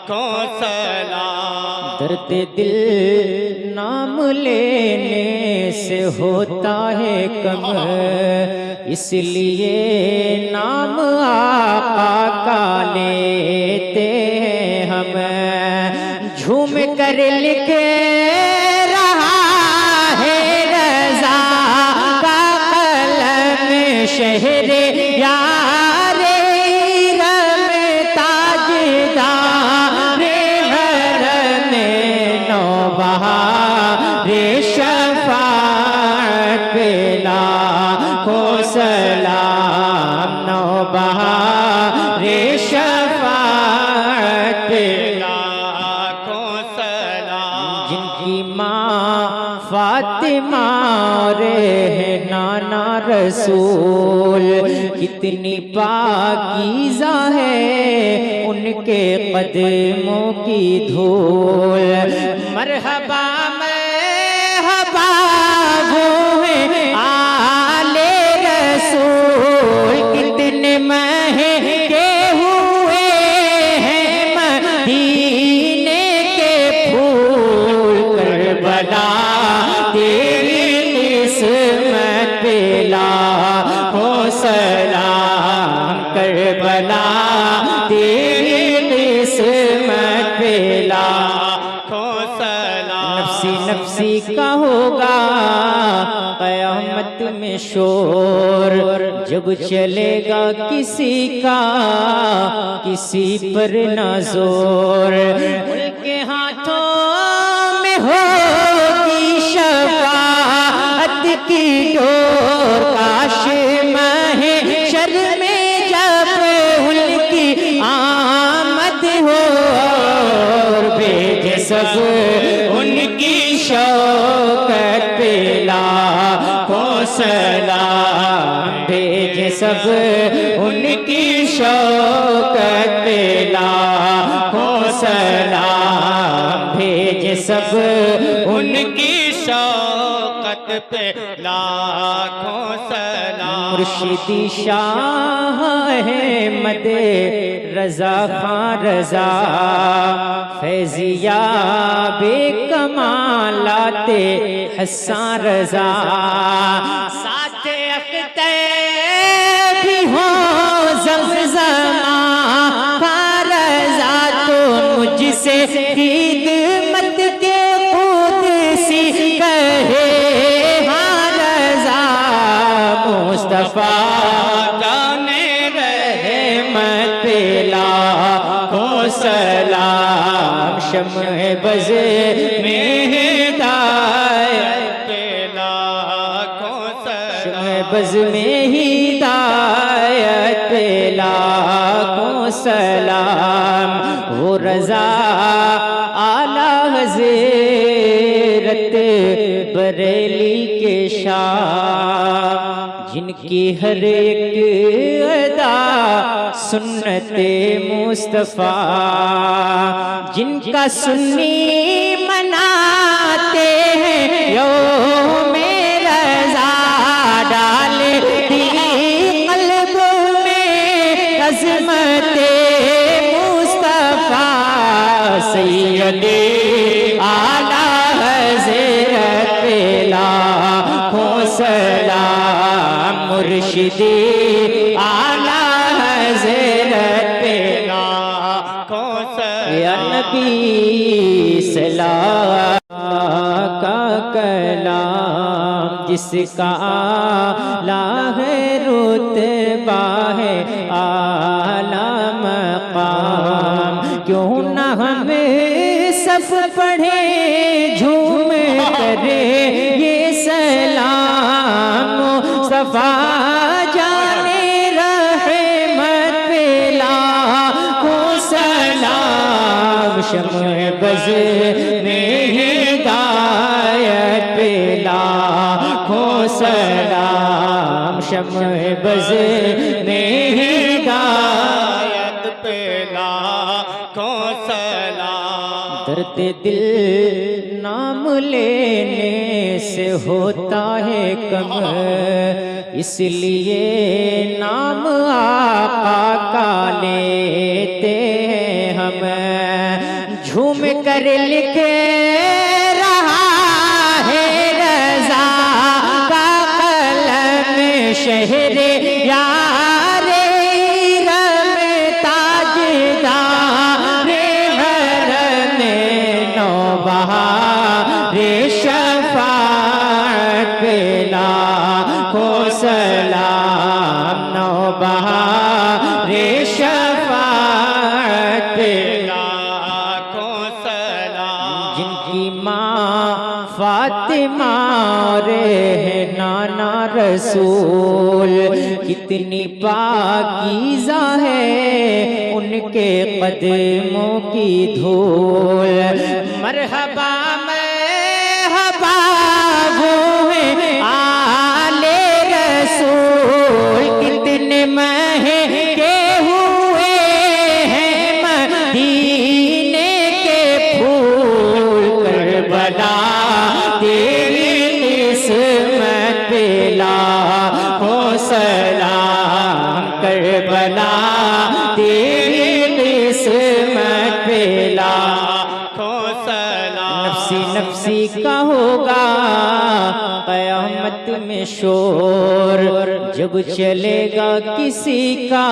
लाखों सलाम। दर्द दिल नाम लेने से होता है कम, इसलिए नाम आका का लेते हैं हम। झूम कर लिखे रहा है रज़ा का कलम, शहरे यारे रम ताजदार हरम नौबहार शफ़ाअत पे लाखों सलाम। नौबहार शफ़ाअत पे लाखों सलाम। जिनकी माँ फातिमा है नाना रसूल, कितनी पाकीज़ा है उनके कदमों की धूल। मरहबा मरहबा वो है आले रसूल, कितने महके हुए हैं मदीने के फूल। करबला तेरी किस्मत पे लाखों सलाम। करबला तेरी किस्मत पे लाखों सलाम। नफ्सी नफ्सी का होगा क़यामत में शोर, जब चलेगा किसी का किसी पर ना जोर। उनके हाथों में होगी शफ़ाअत की डोर, काश महशर में जब उनकी आमद हो। और भेजे सब उनकी शौकत पे लाखों सलाम। भेजे सब उनकी शौकत पे लाखों सलाम। भेजे सब उनकी शौकत पे लाखों सलाम। मुर्शिदी शाह है मदे रज़ा खां रज़ा, फैजिया बेकमालाते हस्सान रज़ा। साथ अख्तर भी हो ज़मज़मा का रज़ा, तो मुझसे खिदमत के कुदसी कहे हाँ रज़ा। मुस्तफ़ा जाने रहमत पे लाखों सलाम। शम्ह बज़ में हिदायत पे लाखों सलाम। शम्ह बज़ में हिदायत पे लाखों सलाम। वो रज़ा आला हज़रत बरेली के शाह, जिनकी हर एक अदा सुन्नते मुस्तफ़ा, जिनका सुन्नी मनाते हैं यौमे रज़ा। डालती क़ल्ब में अज़मते मुस्तफ़ा, सैयदे आला हज़रत पे लाखों सलाम। मुर्शिदी आला हज़रत पे लाखों सलाम। या नबी सलाम का कलाम, जिसका आला है रुतबा है आला मक़ाम। क्यों न हम सब पढ़े झूम करे ये सलाम। मुस्तफ़ा जाने रहमत पे लाखों सलाम। शम्ह बज़ में हिदायत पे लाखों सलाम। शम्ह बज़ में हिदायत पे लाखों सलाम। दर्द दिल नाम लेने से होता है कम, इसलिए नाम आका का लेते हैं हम झूम कर लिख रहा है रज़ा का कलम शहरे यारे रम ताजदार हरम नौबहार शफ़ाअत पे लाखों सलाम नौबहार शफ़ाअत पे लाखों सलाम। जिनकी माँ फातिमा रे है नाना रसूल कितनी पाकीज़ा है उनके कदमों की धूल। मरहबा मरहबा वो है आले रसूल कितने महके हुए हैं मदीने के फूल। करबला तेरी किस्मत पे लाखों सलाम करबला तेरी किस्मत पे लाखों सलाम। नफसी नफसी का होगा क़यामत में शोर जब चलेगा किसी का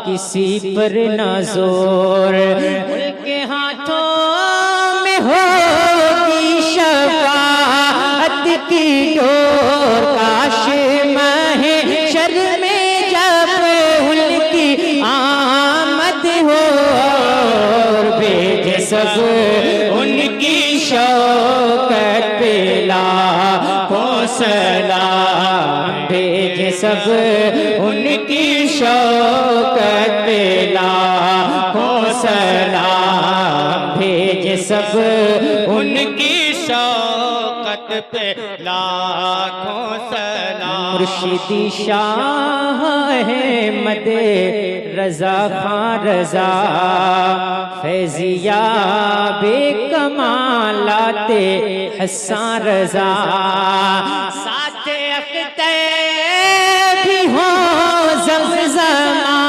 किसी पर ना जोर। उनके हाथों में होगी शफाअत की डोर। काश महशर में जब उनकी आमद हो और भेजे सब उनकी शौकत पे लाखों सलाम भेजे सब उनकी शौकत पे लाखों सलाम भेजे सब उनकी शौकत पे लाखों सलाम। मुर्शिदी शाह है मदे रज़ा खां रज़ा फैजिया बेकमालाते हसन रज़ा। साथ अख्तर भी हो ज़मज़मा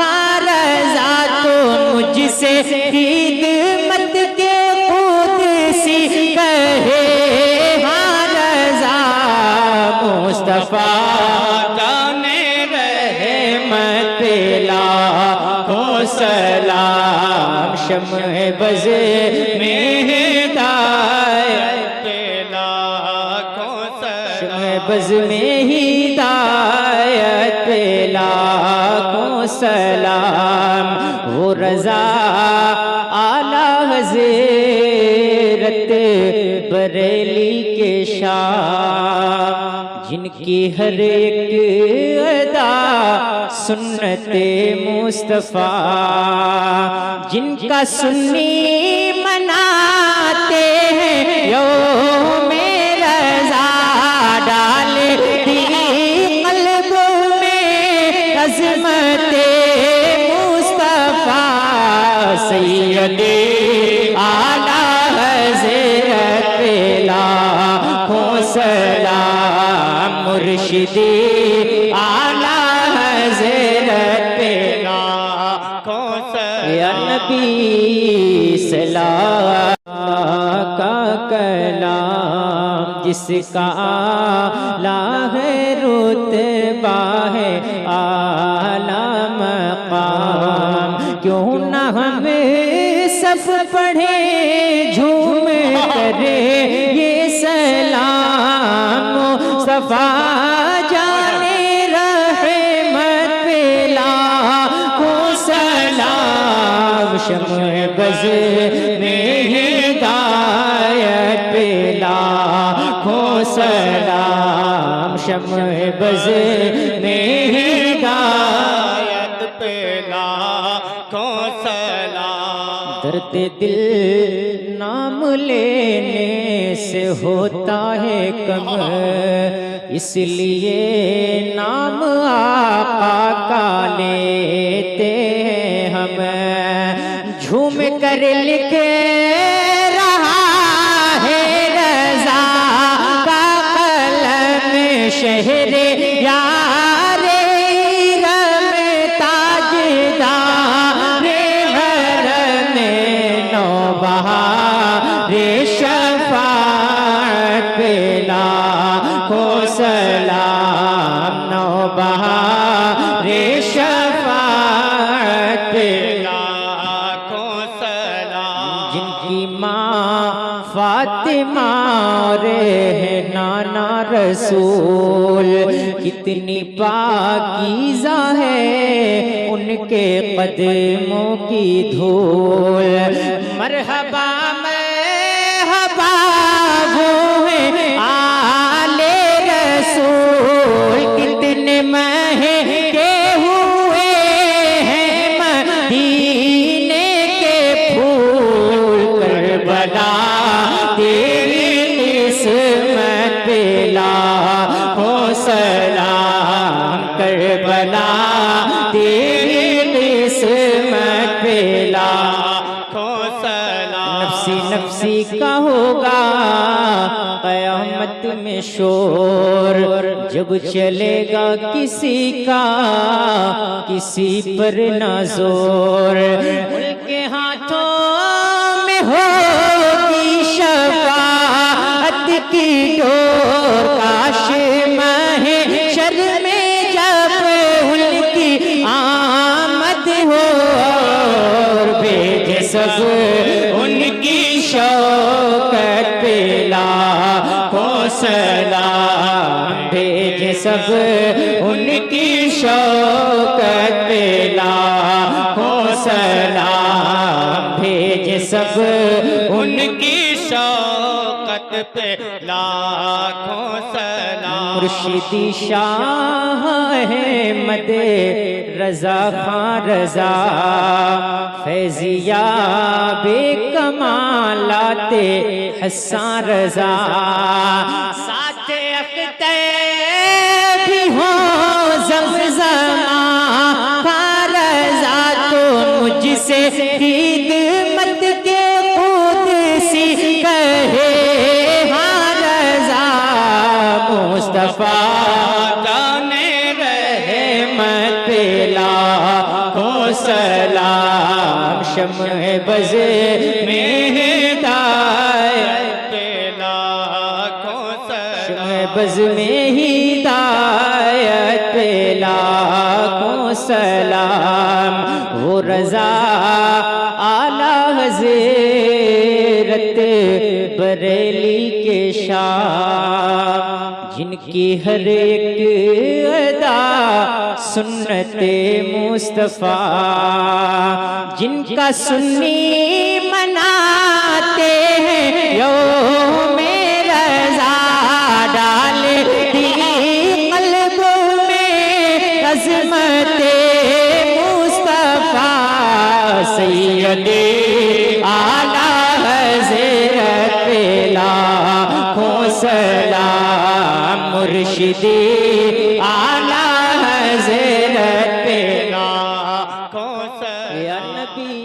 का रज़ा तो मुझसे खिदमत के खुद सी कहे हाँ रज़ा। मुस्तफ़ा जाने रहे रहमत पे लाखों सलाम शम्ह बज़ में हिदायत पे लाखों सलाम। शम्ह बज़ में हिदायत पे लाखों सलाम। वो रज़ा आला हज़रत बरेली के शाह जिनकी हर एक अदा सुन्नते मुस्तफ़ा जिनका सुन्नी मनाते हैं यौमे रज़ा। डाल दी क़ल्ब में अज़मते मुस्तफ़ा सैयदे आला हज़रत पे लाखों सलाम। मुर्शिदी आला हज़रत पे लाखों सलाम। या नबी सलाम का कलाम जिसका आला है रुतबा है आला मकाम। क्यों न हम सब पढ़े झूम करे ये सलाम। मुस्तफ़ा जाने रहमत पे लाखों सलाम। शम्ह बज़ में हिदायत पे लाखों सलाम शम्ह बज़ में हिदायत पे लाखों सलाम। दर्द दिल नाम लेने से होता है कम इसलिए नाम आका का लेते हैं हम। झूम कर लिख रहा है रज़ा का कलम शहरे यारे रम ताजदार फातिमा रे नाना रसूल, कितनी पाकीज़ा है उनके कदमों की धूल। मरहबा मरहबा वो है आले रसूल, कितने महके हुए हैं मदीने के फूल। करबला तेरी किस्मत पे लाखों सलाम, करबला तेरी किस्मत पे लाखों सलाम। नफसी नफसी का होगा क़यामत में शोर, जब चलेगा किसी का किसी पर ना जोर। उनके हाथों में होगी शफाअत की डोर, काश महशर में जब उनकी आमद हो और भेजे सब उनकी शौकत पे लाखों सलाम, भेजे सब उनकी शौकत पे लाखों सलाम, भेजे सब उनकी शौकत पे लाखों सलाम। मुर्शिदी शाह है मदे रजा खां रजा, फैजिया बेकमालाते हसन रजा। साथ अख्तर भी हो ज़मज़मा का रजा, तो मुझसे खिदमत के कुदसी कहे हाँ रजा। मुस्तफा जाने रहे रहमत पे लाखों सलाम, शम्ह बज़े में हिदायत पे लाखों सलाम। शम्ह बज़ में हिदायत पे लाखों सलाम। वो रज़ा आला हज़रत बरेली के शाह, जिनकी हर एक अदा सुन्नते मुस्तफ़ा, जिनका सुन्नी मनाते हैं यौमे रज़ा, डाल दी क़ल्ब में अज़मते मुस्तफ़ा। सैयदे आला हज़रत पे लाखों सलाम, मुर्शिदी आला हज़रत पे लाखों या सलाम। नबी